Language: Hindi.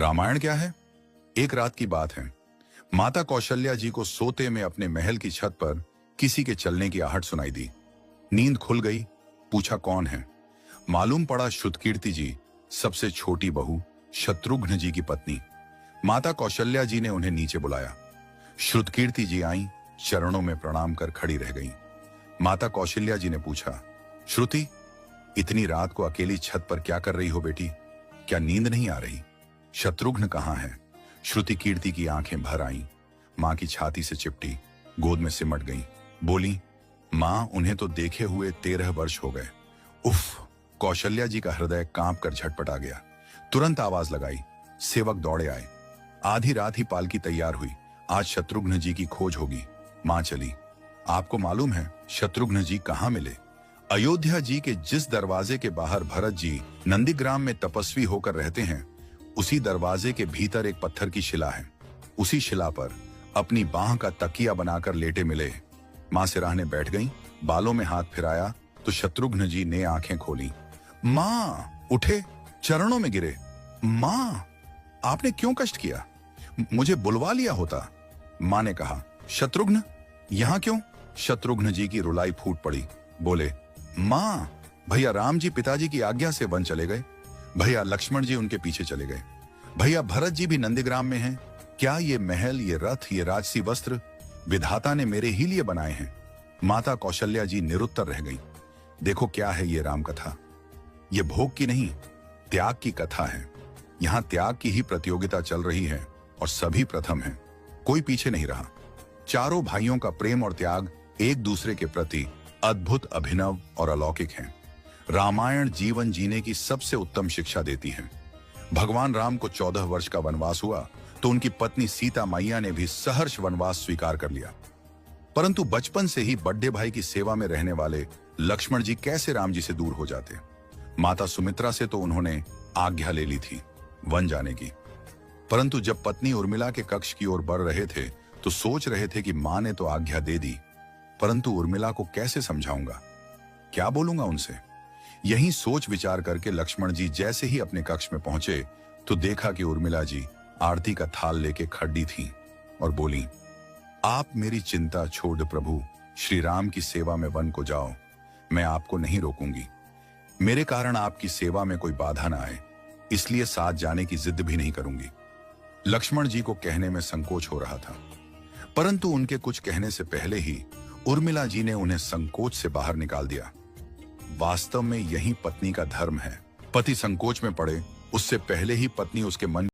रामायण क्या है? एक रात की बात है। माता कौशल्या जी को सोते में अपने महल की छत पर किसी के चलने की आहट सुनाई दी। नींद खुल गई। पूछा कौन है? मालूम पड़ा श्रुतकीर्ति जी, सबसे छोटी बहू, शत्रुघ्न जी की पत्नी। माता कौशल्या जी ने उन्हें नीचे बुलाया। श्रुतकीर्ति जी आई, चरणों में प्रणाम कर खड़ी रह गईं। माता कौशल्या जी ने पूछा, श्रुति, इतनी रात को अकेली छत पर क्या कर रही हो बेटी? क्या नींद नहीं आ रही? शत्रुघ्न कहाँ है? श्रुति कीर्ति की आंखें भर आईं। मां की छाती से चिपटी, गोद में सिमट गईं। बोली, मां, उन्हें तो देखे हुए 13 वर्ष हो गए। उफ! कौशल्या जी का हृदय कांप कर झटपटा गया। तुरंत आवाज लगाई। सेवक दौड़े आए। आधी रात ही पालकी तैयार हुई। आज शत्रुघ्न जी की खोज होगी। मां चली। आपको मालूम है शत्रुघ्न जी कहाँ मिले? अयोध्या जी के जिस दरवाजे के बाहर भरत जी नंदीग्राम में तपस्वी होकर रहते हैं, उसी दरवाजे के भीतर एक पत्थर की शिला है। उसी शिला पर अपनी बाह का तकिया बनाकर लेटे मिले। मां सिराहने बैठ गईं, बालों में हाथ फिराया तो शत्रुघ्न जी ने आंखें खोली। मां! उठे, चरणों में गिरे। मां, आपने क्यों कष्ट किया? मुझे बुलवा लिया होता। मां ने कहा, शत्रुघ्न यहां क्यों? शत्रुघ्न जी की रुलाई फूट पड़ी। बोले, मां, भैया राम जी पिताजी की आज्ञा से वन चले गए। भैया लक्ष्मण जी उनके पीछे चले गए। भैया भरत जी भी नंदीग्राम में हैं। क्या ये महल, ये रथ, ये राजसी वस्त्र विधाता ने मेरे ही लिए बनाए हैं? माता कौशल्या जी निरुत्तर रह गई। देखो क्या है ये राम कथा। ये भोग की नहीं, त्याग की कथा है। यहाँ त्याग की ही प्रतियोगिता चल रही है और सभी प्रथम हैं। कोई पीछे नहीं रहा। चारों भाइयों का प्रेम और त्याग एक दूसरे के प्रति अद्भुत, अभिनव और अलौकिक हैं। रामायण जीवन जीने की सबसे उत्तम शिक्षा देती है। भगवान राम को 14 वर्ष का वनवास हुआ तो उनकी पत्नी सीता मैया ने भी सहर्ष वनवास स्वीकार कर लिया। परंतु बचपन से ही बड़े भाई की सेवा में रहने वाले लक्ष्मण जी कैसे राम जी से दूर हो जाते? माता सुमित्रा से तो उन्होंने आज्ञा ले ली थी वन जाने की, परंतु जब पत्नी उर्मिला के कक्ष की ओर बढ़ रहे थे तो सोच रहे थे कि मां ने तो आज्ञा दे दी, परंतु उर्मिला को कैसे समझाऊंगा, क्या बोलूंगा उनसे? यही सोच विचार करके लक्ष्मण जी जैसे ही अपने कक्ष में पहुंचे तो देखा कि उर्मिला जी आरती का थाल लेके खड़ी थी और बोली, आप मेरी चिंता छोड़ प्रभु, श्री राम की सेवा में वन को जाओ। मैं आपको नहीं रोकूंगी। मेरे कारण आपकी सेवा में कोई बाधा ना आए, इसलिए साथ जाने की जिद भी नहीं करूंगी। लक्ष्मण जी को कहने में संकोच हो रहा था, परंतु उनके कुछ कहने से पहले ही उर्मिला जी ने उन्हें संकोच से बाहर निकाल दिया। वास्तव में यही पत्नी का धर्म है। पति संकोच में पड़े उससे पहले ही पत्नी उसके मन